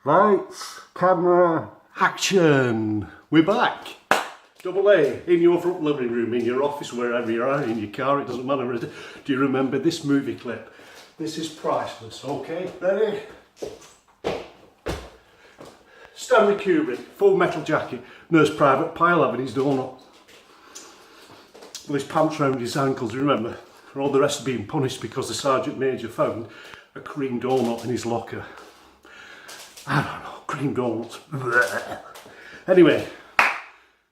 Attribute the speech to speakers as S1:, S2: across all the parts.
S1: Lights, camera, action! We're back! Double A, in your front living room, in your office, wherever you are, in your car, it doesn't matter. Do you remember this movie clip? This is priceless, okay? Ready? Stanley Kubrick, Full Metal Jacket, Nurse Private Pile having his donut. With his pants round his ankles, do you remember? And all the rest being punished because the Sergeant Major found a cream donut in his locker. I don't know, cream donuts. Anyway,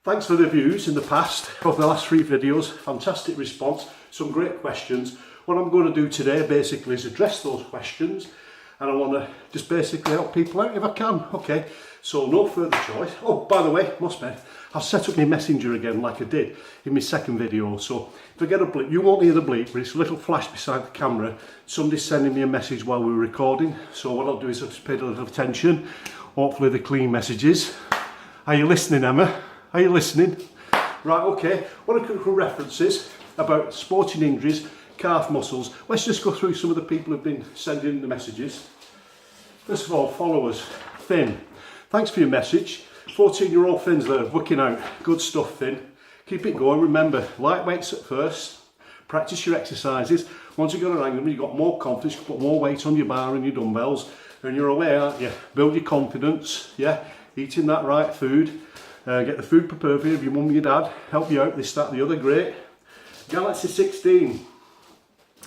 S1: thanks for the views in the past of the last 3 videos. Fantastic response, some great questions. What I'm going to do today basically is address those questions, and I want to just basically help people out if I can. Okay, so no further choice. Oh, by the way, must be, I've set up my messenger again like I did in my second video, so if I get a bleep, you won't hear the bleep, but it's a little flash beside the camera. Somebody's sending me a message while we're recording, so what I'll do is I'll just pay a little attention. Hopefully they're clean messages. Are you listening, Emma? Are you listening? Right, okay, what are quick references about sporting injuries, calf muscles. Let's just go through some of the people who've been sending the messages. First of all, followers, Finn. Thanks for your message. 14-year-old Finn's there, working out. Good stuff, Finn. Keep it going. Remember, light weights at first. Practice your exercises. Once you've got an angle, you've got more confidence, you can put more weight on your bar and your dumbbells, and you're away, aren't you? Build your confidence, yeah? Eating that right food. Get the food prepared for you, your mum and your dad. Help you out, this, that, the other, great. Galaxy 16.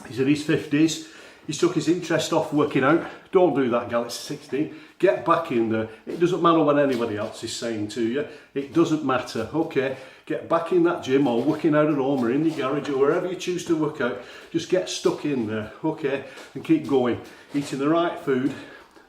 S1: He's in his 50s. He's took his interest off working out. Don't do that, Galaxy 16. Get back in there. It doesn't matter what anybody else is saying to you. It doesn't matter, okay? Get back in that gym or working out at home or in your garage or wherever you choose to work out. Just get stuck in there, okay? And keep going. Eating the right food.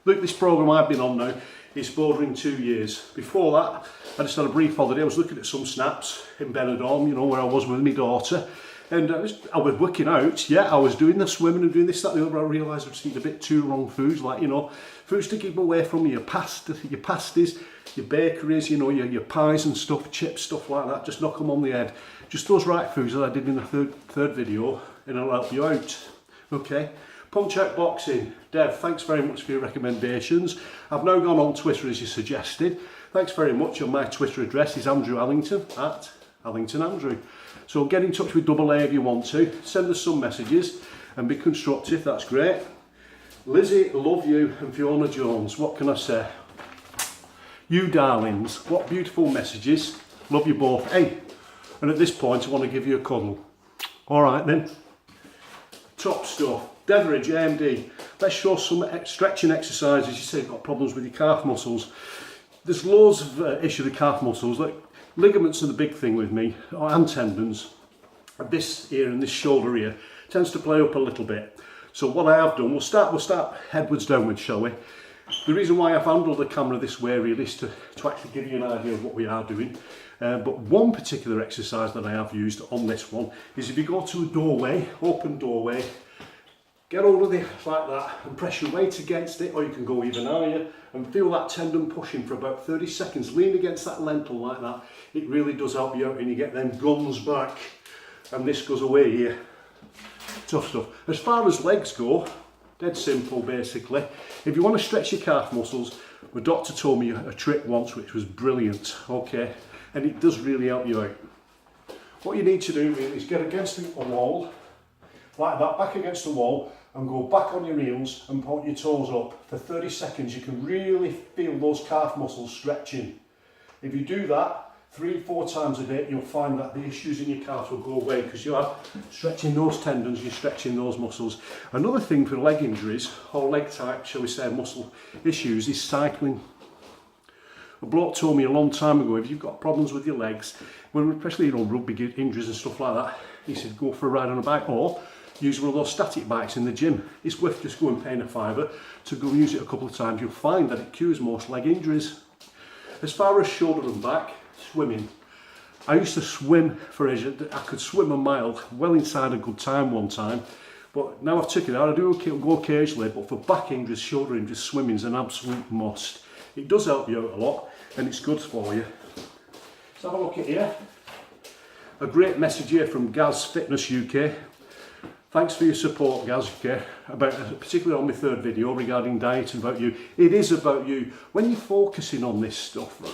S1: Look, this program I've been on now is bordering 2 years. Before that, I just had a brief holiday. I was looking at some snaps in Benidorm, you know, where I was with my daughter. And I was working out, yeah, I was doing the swimming and doing this, that, the other. I realised I was eating a bit too wrong foods, like, you know, foods to keep away from your pasties, your bakeries, you know, your pies and stuff, chips, stuff like that. Just knock them on the head. Just those right foods that I did in the third video, and it'll help you out, okay? Punch Out Boxing. Dev, thanks very much for your recommendations. I've now gone on Twitter as you suggested. Thanks very much. And my Twitter address is Andrew Allington, at Allington Andrew. So get in touch with Double A if you want to. Send us some messages and be constructive, that's great. Lizzie, love you, and Fiona Jones, what can I say? You darlings, what beautiful messages. Love you both. Hey, and at this point I want to give you a cuddle. All right then. Top stuff. Deveridge, AMD. Let's show some stretching exercises. You say you've got problems with your calf muscles. There's loads of issues with calf muscles. Like ligaments are the big thing with me, and tendons. This here and this shoulder here tends to play up a little bit. So what I have done, we'll start headwards downwards, shall we? The reason why I've handled the camera this way really is to actually give you an idea of what we are doing. But one particular exercise that I have used on this one is if you go to a doorway, open doorway, get hold of it like that and press your weight against it, or you can go even higher and feel that tendon pushing for about 30 seconds. Lean against that lentil like that. It really does help you out and you get them guns back. And this goes away here. Tough stuff. As far as legs go, dead simple basically. If you want to stretch your calf muscles, my doctor told me a trick once which was brilliant, okay? And it does really help you out. What you need to do really is get against a wall, like that, back against the wall, and go back on your heels and point your toes up. For 30 seconds you can really feel those calf muscles stretching. If you do that 3-4 times a day, you'll find that the issues in your calves will go away because you are stretching those tendons, you're stretching those muscles. Another thing for leg injuries, or leg type, shall we say, muscle issues, is cycling. A bloke told me a long time ago, if you've got problems with your legs, well, especially, you know, rugby injuries and stuff like that, he said go for a ride on a bike or use one of those static bikes in the gym. It's worth just going paying a fiver to go use it a couple of times. You'll find that it cures most leg injuries. As far as shoulder and back, swimming. I used to swim for ages. I could swim a mile well inside a good time one time, but now I've taken it out. I do go occasionally, but for back injuries, shoulder injuries, swimming is an absolute must. It does help you out a lot and it's good for you. Let's have a look at here. A great message here from Gaz Fitness UK. Thanks for your support, guys, okay? Particularly on my third video regarding diet and about you. It is about you. When you're focusing on this stuff, right,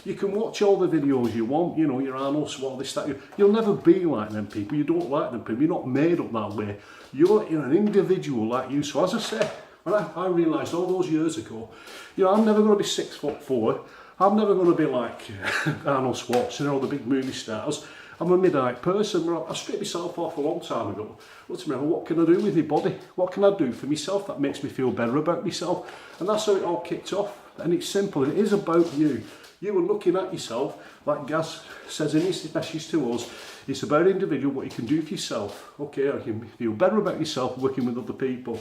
S1: you can watch all the videos you want, you know, your Arnold Schwarzenegger, this, that. You'll never be like them people. You don't like them people. You're not made up that way. You're an individual like you. So as I said, when I realised all those years ago, you know, I'm never going to be 6'4". I'm never going to be like Arnold Schwarzenegger or the big movie stars. I'm a mid-height person. I stripped myself off a long time ago. Looked at me, what can I do with my body? What can I do for myself that makes me feel better about myself? And that's how it all kicked off. And it's simple. It is about you. You were looking at yourself, like Gaz says in his message to us, it's about individual, what you can do for yourself. Okay, you can feel better about yourself working with other people.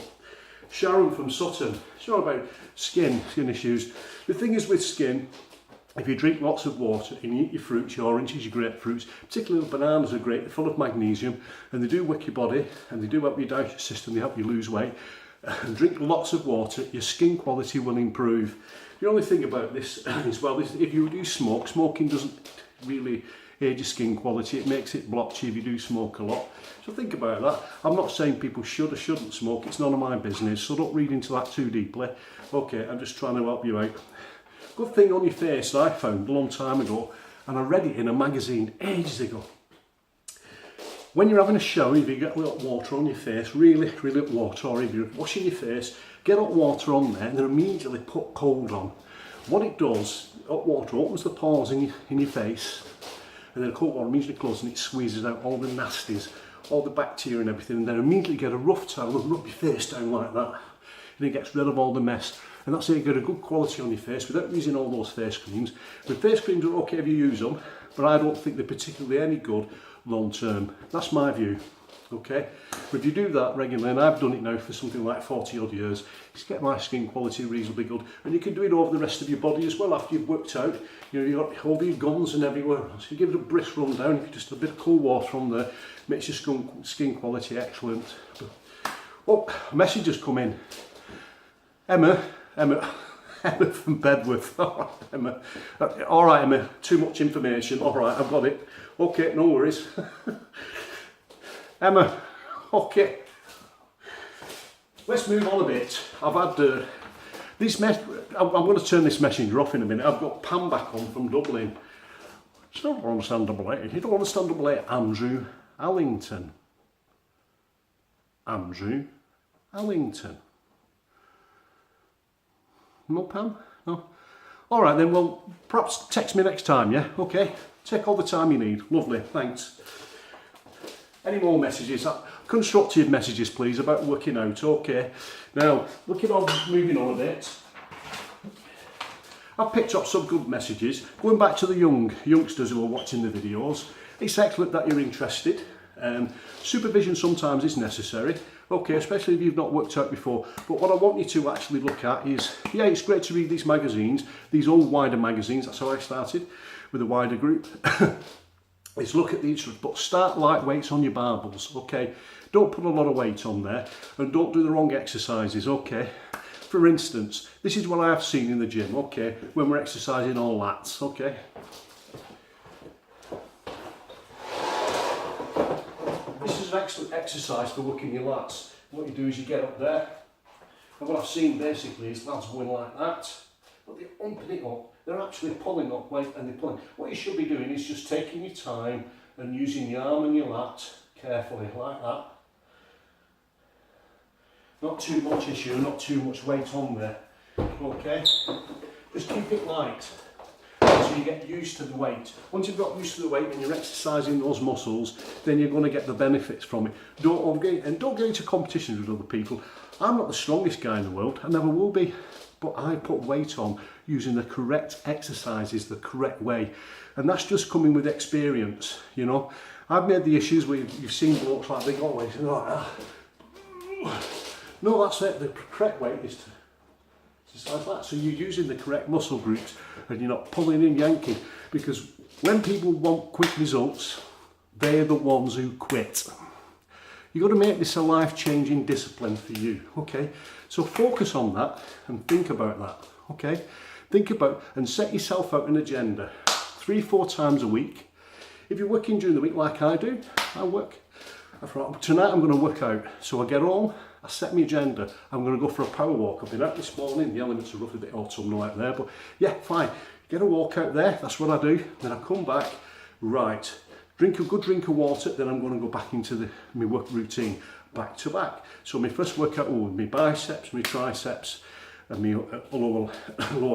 S1: Sharon from Sutton, she's all about skin issues. The thing is with skin, if you drink lots of water and you eat your fruits, your oranges, your grapefruits, particularly bananas are great, they're full of magnesium and they do work your body and they do help your digestive system, they help you lose weight. And drink lots of water, your skin quality will improve. The only thing about this is, well, if you do smoke, smoking doesn't really aid your skin quality, it makes it blotchy if you do smoke a lot. So think about that. I'm not saying people should or shouldn't smoke, it's none of my business, so don't read into that too deeply. Okay, I'm just trying to help you out. Good thing on your face that I found a long time ago, and I read it in a magazine ages ago. When you're having a shower, if you get a little water on your face, really hot water, or if you're washing your face, get hot water on there and then immediately put cold on. What it does, hot water opens the pores in your face, and then cold water immediately closes and it squeezes out all the nasties, all the bacteria and everything, and then immediately get a rough towel and rub your face down like that, and it gets rid of all the mess. And that's how you get a good quality on your face without using all those face creams. The face creams are okay if you use them, but I don't think they're particularly any good long term. That's my view. Okay, but if you do that regularly, and I've done it now for something like 40 odd years, it's get my skin quality reasonably good, and you can do it over the rest of your body as well after you've worked out. You know, you've got over your guns and everywhere, so you give it a brisk run down. If you just a bit of cool water on there, makes your skin quality excellent. Oh, a message has come in. Emma from Bedworth. Emma. All right, Emma, too much information. All right, I've got it. Okay, no worries. Emma, okay. Let's move on a bit. I've had this I'm going to turn this messenger off in a minute. I've got Pam back on from Dublin. You don't understand double A. You don't understand double A. Andrew Allington. Andrew Allington. No, Pam? No? All right then, well, perhaps text me next time, yeah? Okay? Take all the time you need. Lovely, thanks. Any more messages? Constructive messages, please, about working out. Okay. Now, moving on a bit. I've picked up some good messages. Going back to the youngsters who are watching the videos, it's excellent that you're interested. Supervision sometimes is necessary, okay, especially if you've not worked out before. But what I want you to actually look at is, yeah, it's great to read these magazines, these old wider magazines. That's how I started with a wider group. Is look at these, but start light weights on your barbells, okay? Don't put a lot of weight on there, and don't do the wrong exercises, okay? For instance, this is what I have seen in the gym, okay, when we're exercising all lats, okay? This is an excellent exercise for working your lats. What you do is you get up there, and what I've seen basically is lads going like that, but they're pumping it up. They're actually pulling up weight and they're pulling. What you should be doing is just taking your time and using your arm and your lat carefully, like that. Not too much issue, not too much weight on there. Okay? Just keep it light so you get used to the weight. Once you've got used to the weight and you're exercising those muscles, then you're going to get the benefits from it. Don't get into competitions with other people. I'm not the strongest guy in the world, I never will be. But I put weight on using the correct exercises the correct way, and that's just coming with experience, you know. I've made the issues where you've seen blokes like big old weights and like that. No, that's it. The correct weight is to exercise like that. So you're using the correct muscle groups and you're not pulling and yanking, because when people want quick results, they're the ones who quit. You've got to make this a life-changing discipline for you, okay? So focus on that and think about that, okay? Think about and set yourself out an agenda 3-4 times a week. If you're working during the week like I do, I work I thought, tonight I'm going to work out. So I get home, I set my agenda, I'm going to go for a power walk. I've been out this morning, the elements are roughly a bit autumnal out there, but yeah, fine. Get a walk out there, that's what I do. Then I come back, right, drink a good drink of water, then I'm going to go back into my work routine, back to back. So my first workout will be my biceps, my triceps, and my lower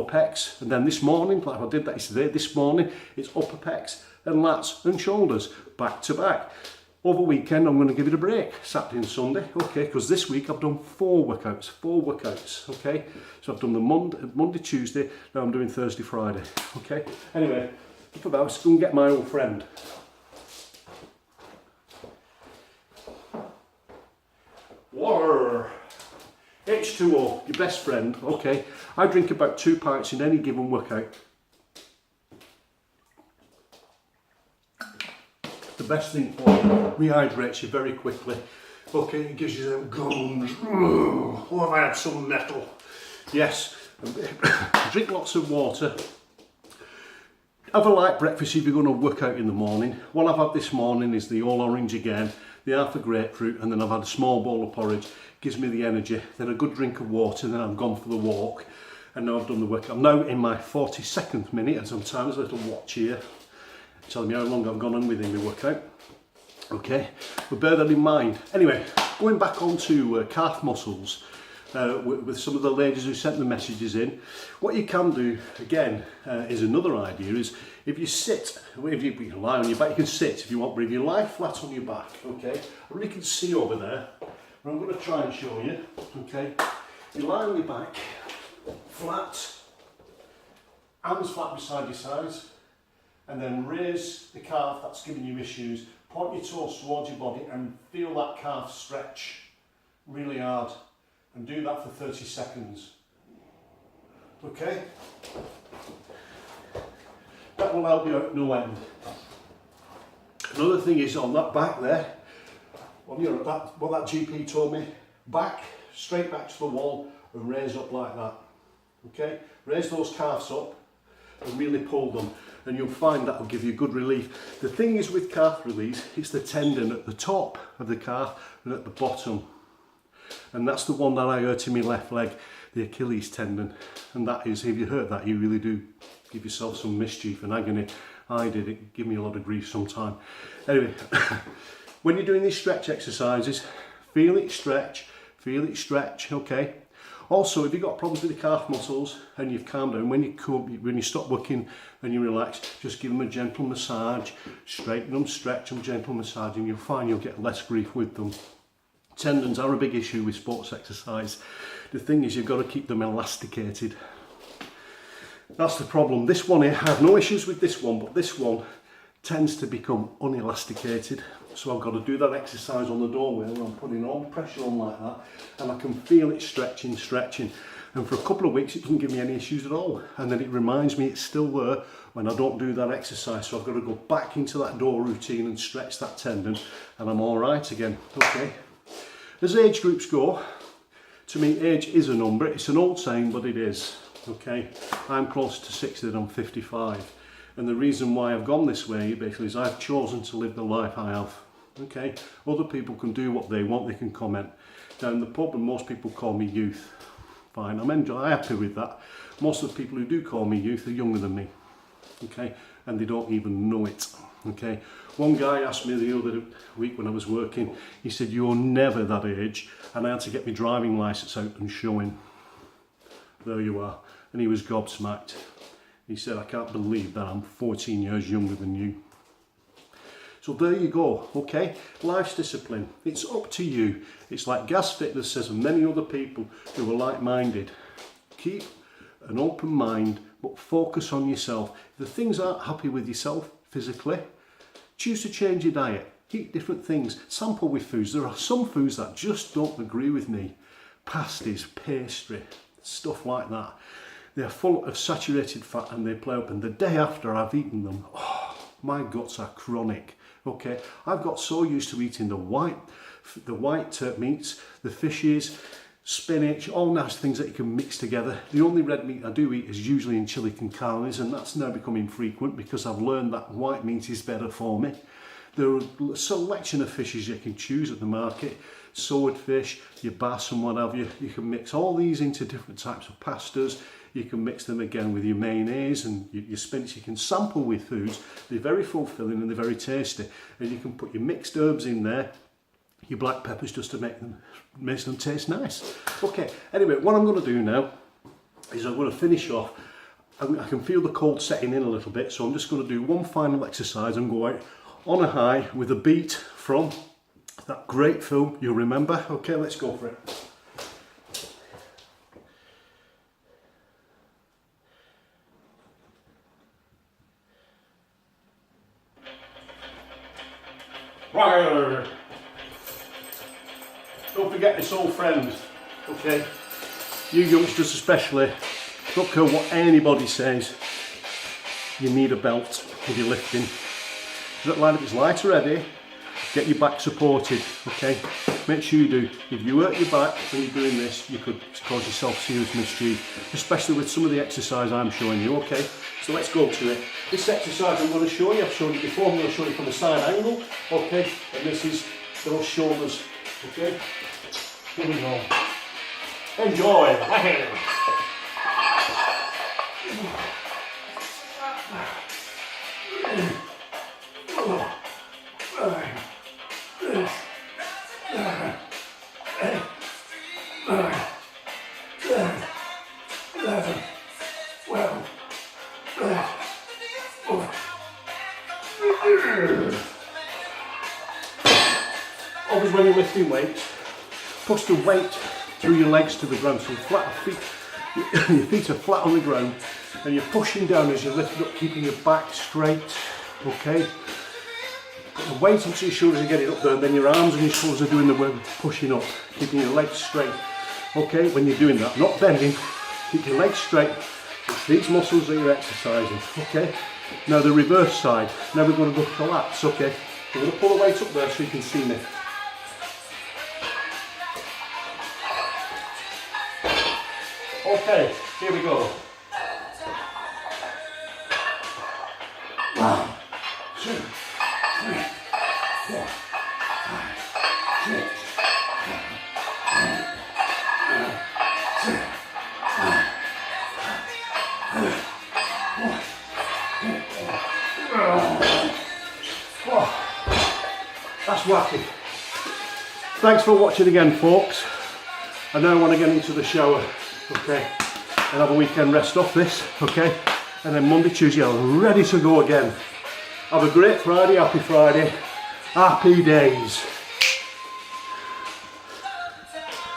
S1: pecs. And then this morning, like I did that yesterday, this morning, it's upper pecs and lats and shoulders, back to back. Over weekend, I'm going to give it a break, Saturday and Sunday, okay, because this week I've done four workouts, okay. So I've done the Monday, Tuesday, now I'm doing Thursday, Friday, okay. Anyway, up about, let's go and get my old friend. Water. H2O, your best friend, okay. I drink about 2 pints in any given workout. The best thing for you, rehydrates you very quickly. Okay, it gives you them guns. Oh, have I had some metal? Yes. Drink lots of water. Have a light breakfast if you're going to work out in the morning. What I've had this morning is the all orange again, the half a grapefruit, and then I've had a small bowl of porridge. Gives me the energy. Then a good drink of water, and then I've gone for the walk. And now I've done the workout. I'm now in my 42nd minute, and sometimes a little watch here telling me how long I've gone on within my workout. Okay, but bear that in mind. Anyway, going back onto calf muscles with some of the ladies who sent the messages in, what you can do again is another idea is if you sit, if you can lie on your back, you can sit if you want, but if you lie flat on your back, okay, I really can see over there, but I'm going to try and show you, okay, you lie on your back, flat, hands flat beside your sides, and then raise the calf that's giving you issues, point your toes towards your body and feel that calf stretch really hard, and do that for 30 seconds. Okay? That will help you out no end. Another thing is on that back there, on your, what that GP told me, back, straight back to the wall and raise up like that. Okay? Raise those calves up and really pull them, and you'll find that will give you good relief. The thing is with calf release, it's the tendon at the top of the calf and at the bottom. And that's the one that I hurt in my left leg, the Achilles tendon. And that is, if you hurt that, you really do give yourself some mischief and agony. I did, it gave me a lot of grief sometime. Anyway, when you're doing these stretch exercises, feel it stretch, okay? Also, if you've got problems with the calf muscles and you've calmed down, when you stop working and you relax, just give them a gentle massage, straighten them, stretch them, gentle massage, and you'll find you'll get less grief with them. Tendons are a big issue with sports exercise. The thing is, you've got to keep them elasticated. That's the problem. This one here, I have no issues with this one, but this one tends to become unelasticated. So I've got to do that exercise on the doorway where I'm putting all the pressure on like that, and I can feel it stretching. And for a couple of weeks, it doesn't give me any issues at all. And then it reminds me it's still there when I don't do that exercise. So I've got to go back into that door routine and stretch that tendon, and I'm all right again. Okay. As age groups go, to me, age is a number. It's an old saying, but it is. Okay. I'm closer to 60 than I'm 55. And the reason why I've gone this way basically is I've chosen to live the life I have. Okay, other people can do what they want, they can comment. Now in the pub, and most people call me youth. Fine, I'm happy with that. Most of the people who do call me youth are younger than me. Okay, and they don't even know it. Okay, one guy asked me the other week when I was working, he said, "You're never that age," and I had to get my driving licence out and show him. There you are. And he was gobsmacked. He said, "I can't believe that I'm 14 years younger than you." So there you go, okay? Life's discipline. It's up to you. It's like Gas Fitness says, and many other people who are like-minded. Keep an open mind, but focus on yourself. If the things aren't happy with yourself physically, choose to change your diet. Eat different things. Sample with foods. There are some foods that just don't agree with me. Pasties, pastry, stuff like that. They're full of saturated fat and they play up, and the day after I've eaten them, oh, my guts are chronic. Okay, I've got so used to eating the white meats, the fishes, spinach, all nice things that you can mix together. The only red meat I do eat is usually in chili con carnes, and that's now becoming frequent because I've learned that white meat is better for me. There are a selection of fishes you can choose at the market. Swordfish, your bass and what have you. You can mix all these into different types of pastas. You can mix them again with your mayonnaise and your spinach. You can sample with foods. They're very fulfilling and they're very tasty. And you can put your mixed herbs in there, your black peppers, just to make them taste nice. Okay, anyway, what I'm going to do now is I'm going to finish off. I can feel the cold setting in a little bit, so I'm just going to do one final exercise and go out on a high with a beat from that great film you'll remember. Okay, let's go for it. Don't forget this old friend, okay? You youngsters especially, don't care what anybody says, you need a belt if you're lifting. If it's light already, get your back supported, okay? Make sure you do. If you hurt your back when you're doing this, you could cause yourself serious mischief, especially with some of the exercise I'm showing you, okay? So let's go to it. This exercise I'm going to show you, I've shown it before, I'm going to show you from a side angle, okay? And this is those shoulders, okay? Here we go. Enjoy! Always when you're lifting weights, push the weight through your legs to the ground, so your feet are flat on the ground and you're pushing down as you lift up, keeping your back straight, okay? Put the weight onto your shoulders and get it up there, and then your arms and your shoulders are doing the work, pushing up, keeping your legs straight, okay? When you're doing that, not bending, keep your legs straight. It's these muscles that you're exercising, okay? Now the reverse side, now we're going to go to the lats, okay? I'm going to pull the weight up there so you can see me. Okay, here we go. 1, 2, 3, 4, 5, 6, 7, 8, that's wacky. Thanks for watching again, folks. I now want to get into the shower, okay, and have a weekend rest off this, okay, and then Monday, Tuesday I'm ready to go again. Have a great Friday, happy days.